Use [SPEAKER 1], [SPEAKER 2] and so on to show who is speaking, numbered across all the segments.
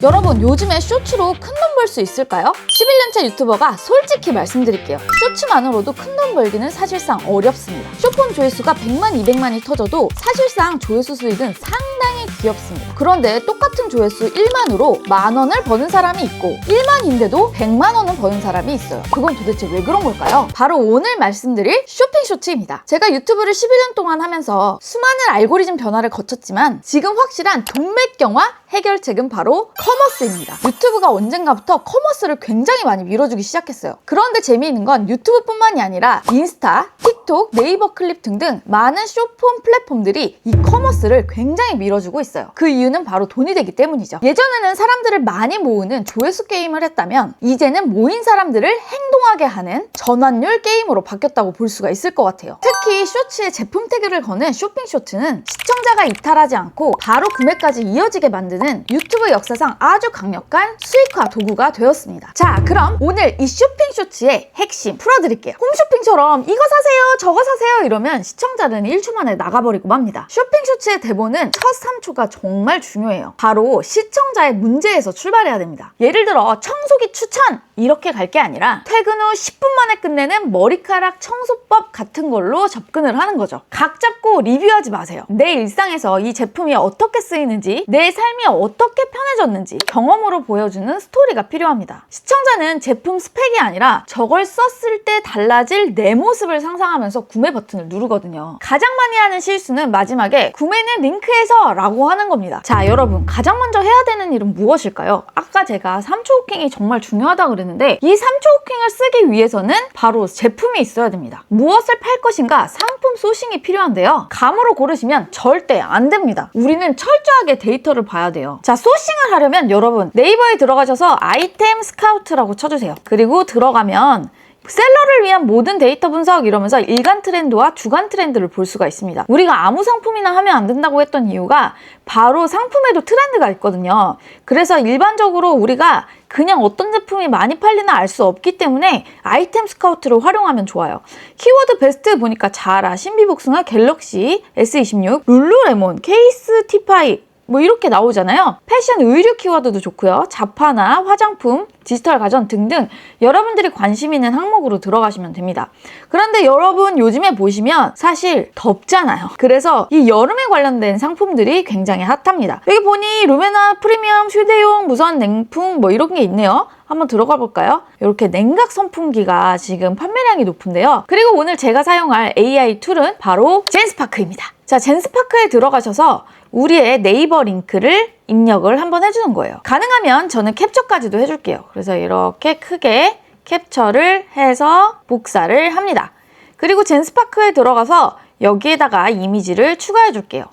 [SPEAKER 1] 여러분, 요즘에 쇼츠로 큰 돈 벌 수 있을까요? 11년차 유튜버가 솔직히 말씀드릴게요. 쇼츠만으로도 큰 돈 벌기는 사실상 어렵습니다. 쇼폼 조회수가 100만, 200만이 터져도 사실상 조회수 수익은 상당히 귀엽습니다. 그런데 똑같은 조회수 1만으로 만원을 버는 사람이 있고 1만인데도 100만 원을 버는 사람이 있어요. 그건 도대체 왜 그런 걸까요? 바로 오늘 말씀드릴 쇼핑 쇼츠입니다. 제가 유튜브를 11년 동안 하면서 수많은 알고리즘 변화를 거쳤지만 지금 확실한 동맥경화 해결책은 바로 커머스입니다. 유튜브가 언젠가부터 커머스를 굉장히 많이 밀어주기 시작했어요. 그런데 재미있는 건 유튜브뿐만이 아니라 인스타, 틱톡, 네이버 클립 등등 많은 쇼폼 플랫폼들이 이 커머스를 굉장히 밀어주고 있어요. 그 이유는 바로 돈이 되기 때문이죠. 예전에는 사람들을 많이 모으는 조회수 게임을 했다면 이제는 모인 사람들을 행동하게 하는 전환율 게임으로 바뀌었다고 볼 수가 있을 것 같아요. 특히 쇼츠에 제품 태그를 거는 쇼핑 쇼츠는 시청자가 이탈하지 않고 바로 구매까지 이어지게 만드는 유튜브 역사상 아주 강력한 수익화 도구가 되었습니다. 자, 그럼 오늘 이 쇼핑 쇼츠의 핵심 풀어드릴게요. 홈쇼핑처럼 이거 사세요, 저거 사세요 이러면 시청자는 1초 만에 나가버리고 맙니다. 쇼핑 쇼츠의 대본은 첫 3초가 정말 중요해요. 바로 시청자의 문제에서 출발해야 됩니다. 예를 들어 청소기 추천! 이렇게 갈 게 아니라 퇴근 후 10분 만에 끝내는 머리카락 청소법 같은 걸로 접근을 하는 거죠. 각 잡고 리뷰하지 마세요. 내 일상에서 이 제품이 어떻게 쓰이는지, 내 삶이 어떻게 편해졌는지 경험으로 보여주는 스토리가 필요합니다. 시청자는 제품 스펙이 아니라 저걸 썼을 때 달라질 내 모습을 상상하면서 구매 버튼을 누르거든요. 가장 많이 하는 실수는 마지막에 구매는 링크에서 라고 하는 겁니다. 자, 여러분, 가장 먼저 해야 되는 일은 무엇일까요? 아까 제가 3초 후킹이 정말 중요하다고 그랬는데 이 3초 후킹을 쓰기 위해서는 바로 제품이 있어야 됩니다. 무엇을 팔 것인가 상품 소싱이 필요한데요. 감으로 고르시면 절대 안 됩니다. 우리는 철저하게 데이터를 봐야 돼요. 자, 소싱을 하려면 여러분 네이버에 들어가셔서 아이템 스카우트라고 쳐주세요. 그리고 들어가면 셀러를 위한 모든 데이터 분석 이러면서 일간 트렌드와 주간 트렌드를 볼 수가 있습니다. 우리가 아무 상품이나 하면 안 된다고 했던 이유가 바로 상품에도 트렌드가 있거든요. 그래서 일반적으로 우리가 그냥 어떤 제품이 많이 팔리나 알 수 없기 때문에 아이템 스카우트를 활용하면 좋아요. 키워드 베스트 보니까 자라, 신비복숭아, 갤럭시, S26, 룰루레몬, 케이스 티파이 뭐 이렇게 나오잖아요. 패션, 의류 키워드도 좋고요. 자파나 화장품, 디지털 가전 등등 여러분들이 관심 있는 항목으로 들어가시면 됩니다. 그런데 여러분 요즘에 보시면 사실 덥잖아요. 그래서 이 여름에 관련된 상품들이 굉장히 핫합니다. 여기 보니 루메나 프리미엄 휴대용 무선 냉풍 뭐 이런 게 있네요. 한번 들어가 볼까요? 이렇게 냉각 선풍기가 지금 판매량이 높은데요. 그리고 오늘 제가 사용할 AI 툴은 바로 젠스파크입니다. 자, 젠스파크에 들어가셔서 우리의 네이버 링크를 입력을 한번 해주는 거예요. 가능하면 저는 캡처까지도 해줄게요. 그래서 이렇게 크게 캡처를 해서 복사를 합니다. 그리고 젠스파크에 들어가서 여기에다가 이미지를 추가해 줄게요.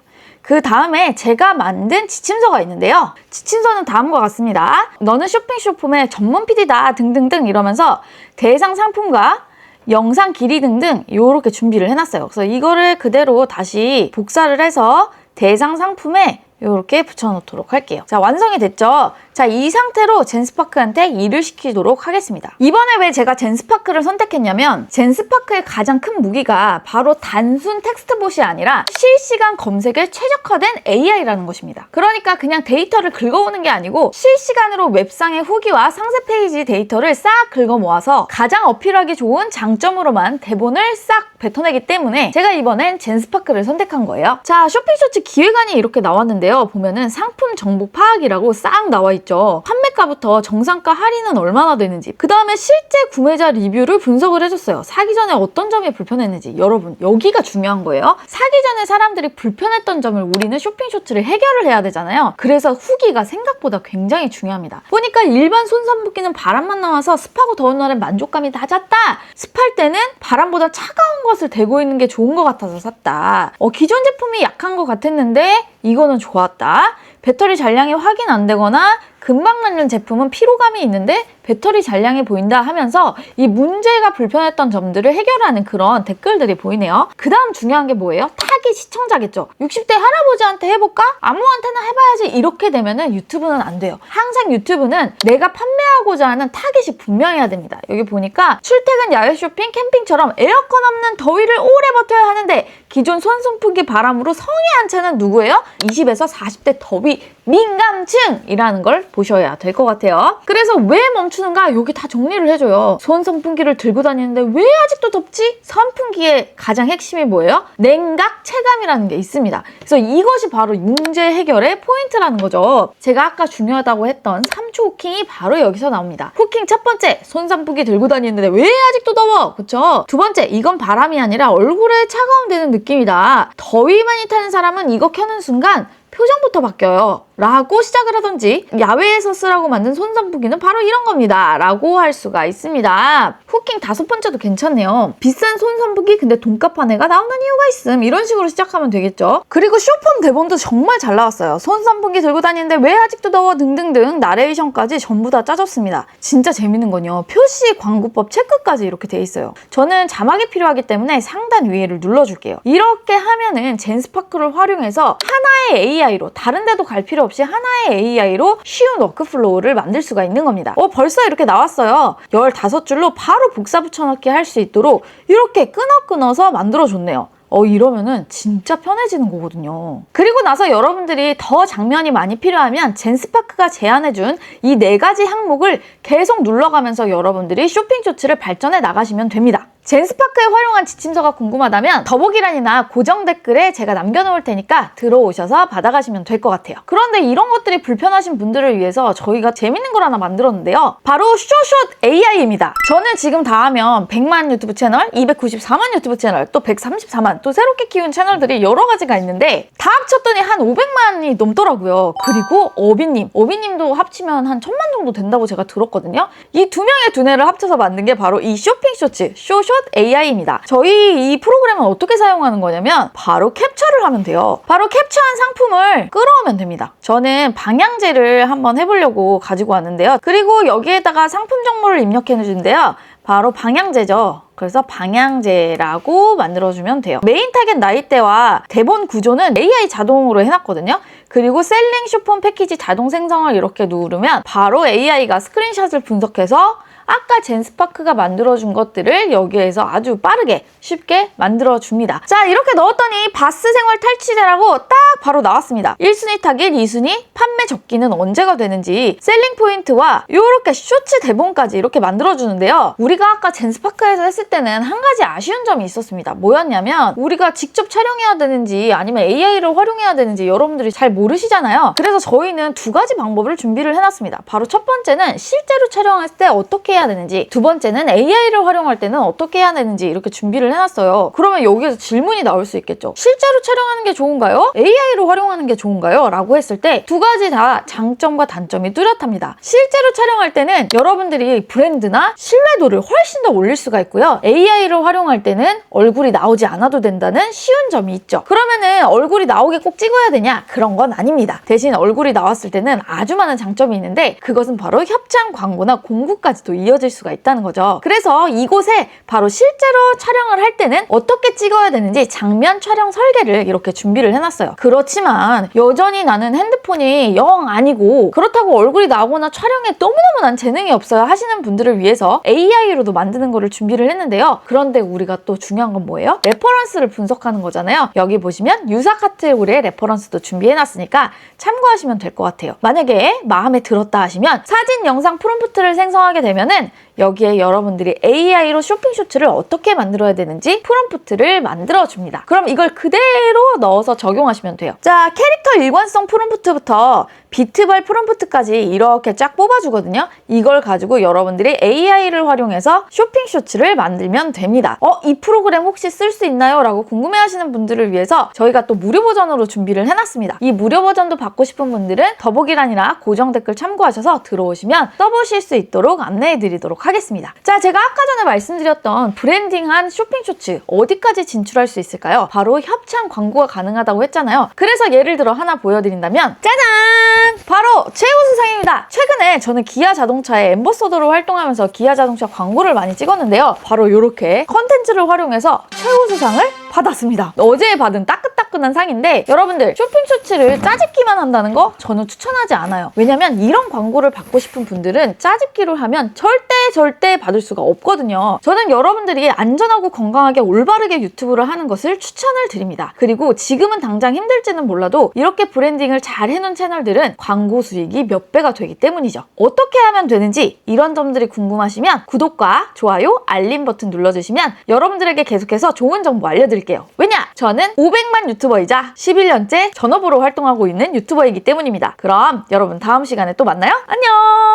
[SPEAKER 1] 그 다음에 제가 만든 지침서가 있는데요. 지침서는 다음과 같습니다. 너는 쇼핑 쇼폼의 전문 PD다 등등등 이러면서 대상 상품과 영상 길이 등등 이렇게 준비를 해놨어요. 그래서 이거를 그대로 다시 복사를 해서 대상 상품에 이렇게 붙여놓도록 할게요. 자, 완성이 됐죠? 자, 이 상태로 젠스파크한테 일을 시키도록 하겠습니다. 이번에 왜 제가 젠스파크를 선택했냐면 젠스파크의 가장 큰 무기가 바로 단순 텍스트봇이 아니라 실시간 검색에 최적화된 AI라는 것입니다. 그러니까 그냥 데이터를 긁어오는 게 아니고 실시간으로 웹상의 후기와 상세 페이지 데이터를 싹 긁어 모아서 가장 어필하기 좋은 장점으로만 대본을 싹 뱉어내기 때문에 제가 이번엔 젠스파크를 선택한 거예요. 자, 쇼핑쇼츠 기획안이 이렇게 나왔는데요. 보면은 상품 정보 파악이라고 싹 나와 있죠. 판매가부터 정상가 할인은 얼마나 되는지, 그 다음에 실제 구매자 리뷰를 분석을 해줬어요. 사기 전에 어떤 점이 불편했는지. 여러분, 여기가 중요한 거예요. 사기 전에 사람들이 불편했던 점을 우리는 쇼핑 쇼츠를 해결을 해야 되잖아요. 그래서 후기가 생각보다 굉장히 중요합니다. 보니까 일반 손선풍기는 바람만 나와서 습하고 더운 날엔 만족감이 낮았다. 습할 때는 바람보다 차가운 것을 대고 있는 게 좋은 것 같아서 샀다. 기존 제품이 약한 것 같았는데 이거는 좋았다. 배터리 잔량이 확인 안 되거나 금방 닳는 제품은 피로감이 있는데 배터리 잔량이 보인다 하면서 이 문제가 불편했던 점들을 해결하는 그런 댓글들이 보이네요. 그 다음 중요한 게 뭐예요? 타깃 시청자겠죠. 60대 할아버지한테 해볼까? 아무한테나 해봐야지. 이렇게 되면은 유튜브는 안 돼요. 항상 유튜브는 내가 판매하고자 하는 타깃이 분명해야 됩니다. 여기 보니까 출퇴근 야외 쇼핑, 캠핑처럼 에어컨 없는 더위를 오래 버텨야 하는데 기존 손선풍기 바람으로 성에 안 차는 누구예요? 20에서 40대 더위 민감층이라는 걸 보셔야 될 것 같아요. 그래서 왜 멈추는가? 여기 다 정리를 해줘요. 손선풍기를 들고 다니는데 왜 아직도 덥지? 선풍기의 가장 핵심이 뭐예요? 냉각 체감이라는 게 있습니다. 그래서 이것이 바로 문제 해결의 포인트라는 거죠. 제가 아까 중요하다고 했던 3초 후킹이 바로 여기서 나옵니다. 후킹 첫 번째, 손선풍기 들고 다니는데 왜 아직도 더워? 그쵸? 두 번째, 이건 바람이 아니라 얼굴에 차가움 되는 느낌이다. 더위 많이 타는 사람은 이거 켜는 순간 표정부터 바뀌어요. 라고 시작을 하던지, 야외에서 쓰라고 만든 손선풍기는 바로 이런 겁니다. 라고 할 수가 있습니다. 후킹 다섯 번째도 괜찮네요. 비싼 손선풍기 근데 돈값 한 애가 나오는 이유가 있음. 이런 식으로 시작하면 되겠죠. 그리고 쇼폰 대본도 정말 잘 나왔어요. 손선풍기 들고 다니는데 왜 아직도 더워 등등등 나레이션까지 전부 다 짜줬습니다. 진짜 재밌는 건요. 표시 광고법 체크까지 이렇게 돼 있어요. 저는 자막이 필요하기 때문에 상단 위에를 눌러줄게요. 이렇게 하면은 젠스파크를 활용해서 하나의 AI로 다른 데도 갈 필요 없이 하나의 AI로 쉬운 워크플로우를 만들 수가 있는 겁니다. 벌써 이렇게 나왔어요. 15줄로 바로 복사 붙여넣기 할 수 있도록 이렇게 끊어서 만들어줬네요. 이러면은 진짜 편해지는 거거든요. 그리고 나서 여러분들이 더 장면이 많이 필요하면 젠스파크가 제안해준 이 4가지 항목을 계속 눌러가면서 여러분들이 쇼핑 쇼츠를 발전해 나가시면 됩니다. 젠스파크에 활용한 지침서가 궁금하다면 더보기란이나 고정 댓글에 제가 남겨놓을 테니까 들어오셔서 받아가시면 될 것 같아요. 그런데 이런 것들이 불편하신 분들을 위해서 저희가 재밌는 걸 하나 만들었는데요. 바로 쇼숏 AI입니다. 저는 지금 다 하면 100만 유튜브 채널, 294만 유튜브 채널, 또 134만, 또 새롭게 키운 채널들이 여러 가지가 있는데 다 합쳤더니 한 500만이 넘더라고요. 그리고 어비님도 합치면 한 1000만 정도 된다고 제가 들었거든요. 이 두 명의 두뇌를 합쳐서 만든 게 바로 이 쇼핑 쇼츠, 쇼숏 AI입니다. 저희 이 프로그램은 어떻게 사용하는 거냐면 바로 캡처를 하면 돼요. 바로 캡처한 상품을 끌어오면 됩니다. 저는 방향제를 한번 해보려고 가지고 왔는데요. 그리고 여기에다가 상품 정보를 입력해 주는데요. 바로 방향제죠. 그래서 방향제라고 만들어주면 돼요. 메인 타겟 나이대와 대본 구조는 AI 자동으로 해놨거든요. 그리고 셀링 쇼폰 패키지 자동 생성을 이렇게 누르면 바로 AI가 스크린샷을 분석해서 아까 젠스파크가 만들어준 것들을 여기에서 아주 빠르게 쉽게 만들어줍니다. 자, 이렇게 넣었더니 바스 생활 탈취제라고 딱 바로 나왔습니다. 1순위 타깃, 2순위 판매 적기는 언제가 되는지 셀링 포인트와 이렇게 쇼츠 대본까지 이렇게 만들어주는데요. 우리가 아까 젠스파크에서 했을 때는 한 가지 아쉬운 점이 있었습니다. 뭐였냐면 우리가 직접 촬영해야 되는지 아니면 AI를 활용해야 되는지 여러분들이 잘 모르시잖아요. 그래서 저희는 두 가지 방법을 준비를 해놨습니다. 바로 첫 번째는 실제로 촬영했을 때 어떻게 해야 되는지, 두 번째는 AI를 활용할 때는 어떻게 해야 되는지 이렇게 준비를 해놨어요. 그러면 여기에서 질문이 나올 수 있겠죠. 실제로 촬영하는 게 좋은가요? AI로 활용하는 게 좋은가요? 라고 했을 때 두 가지 다 장점과 단점이 뚜렷합니다. 실제로 촬영할 때는 여러분들이 브랜드나 신뢰도를 훨씬 더 올릴 수가 있고요. AI를 활용할 때는 얼굴이 나오지 않아도 된다는 쉬운 점이 있죠. 그러면은 얼굴이 나오게 꼭 찍어야 되냐? 그런 건 아닙니다. 대신 얼굴이 나왔을 때는 아주 많은 장점이 있는데 그것은 바로 협찬 광고나 공구까지도 이어질 수가 있다는 거죠. 그래서 이곳에 바로 실제로 촬영을 할 때는 어떻게 찍어야 되는지 장면 촬영 설계를 이렇게 준비를 해놨어요. 그렇지만 여전히 나는 핸드폰이 영 아니고 그렇다고 얼굴이 나오거나 촬영에 너무너무 난 재능이 없어요 하시는 분들을 위해서 AI로도 만드는 거를 준비를 했는데요. 그런데 우리가 또 중요한 건 뭐예요? 레퍼런스를 분석하는 거잖아요. 여기 보시면 유사 카테고리의 레퍼런스도 준비해놨으니까 참고하시면 될 것 같아요. 만약에 마음에 들었다 하시면 사진, 영상 프롬프트를 생성하게 되면은 여기에 여러분들이 AI로 쇼핑 쇼츠를 어떻게 만들어야 되는지 프롬프트를 만들어줍니다. 그럼 이걸 그대로 넣어서 적용하시면 돼요. 자, 캐릭터 일관성 프롬프트부터 비트발 프롬프트까지 이렇게 쫙 뽑아주거든요. 이걸 가지고 여러분들이 AI를 활용해서 쇼핑 쇼츠를 만들면 됩니다. 이 프로그램 혹시 쓸 수 있나요? 라고 궁금해하시는 분들을 위해서 저희가 또 무료 버전으로 준비를 해놨습니다. 이 무료 버전도 받고 싶은 분들은 더보기란이나 고정 댓글 참고하셔서 들어오시면 써보실 수 있도록 안내해드리도록 하겠습니다. 자, 제가 아까 전에 말씀드렸던 브랜딩한 쇼핑 쇼츠 어디까지 진출할 수 있을까요? 바로 협찬 광고가 가능하다고 했잖아요. 그래서 예를 들어 하나 보여드린다면 짜잔! 바로 최우수상입니다. 최근에 저는 기아 자동차의 앰버서더로 활동하면서 기아 자동차 광고를 많이 찍었는데요. 바로 이렇게 컨텐츠를 활용해서 최우수상을 받았습니다. 어제 받은 따끈따끈한 상인데 여러분들 쇼핑 쇼츠를 짜집기만 한다는 거 저는 추천하지 않아요. 왜냐면 이런 광고를 받고 싶은 분들은 짜집기를 하면 절대 절대 받을 수가 없거든요. 저는 여러분들이 안전하고 건강하게 올바르게 유튜브를 하는 것을 추천을 드립니다. 그리고 지금은 당장 힘들지는 몰라도 이렇게 브랜딩을 잘 해놓은 채널들은 광고 수익이 몇 배가 되기 때문이죠. 어떻게 하면 되는지 이런 점들이 궁금하시면 구독과 좋아요, 알림 버튼 눌러주시면 여러분들에게 계속해서 좋은 정보 알려드릴게요. 왜냐? 저는 500만 유튜버이자 11년째 전업으로 활동하고 있는 유튜버이기 때문입니다. 그럼 여러분 다음 시간에 또 만나요. 안녕!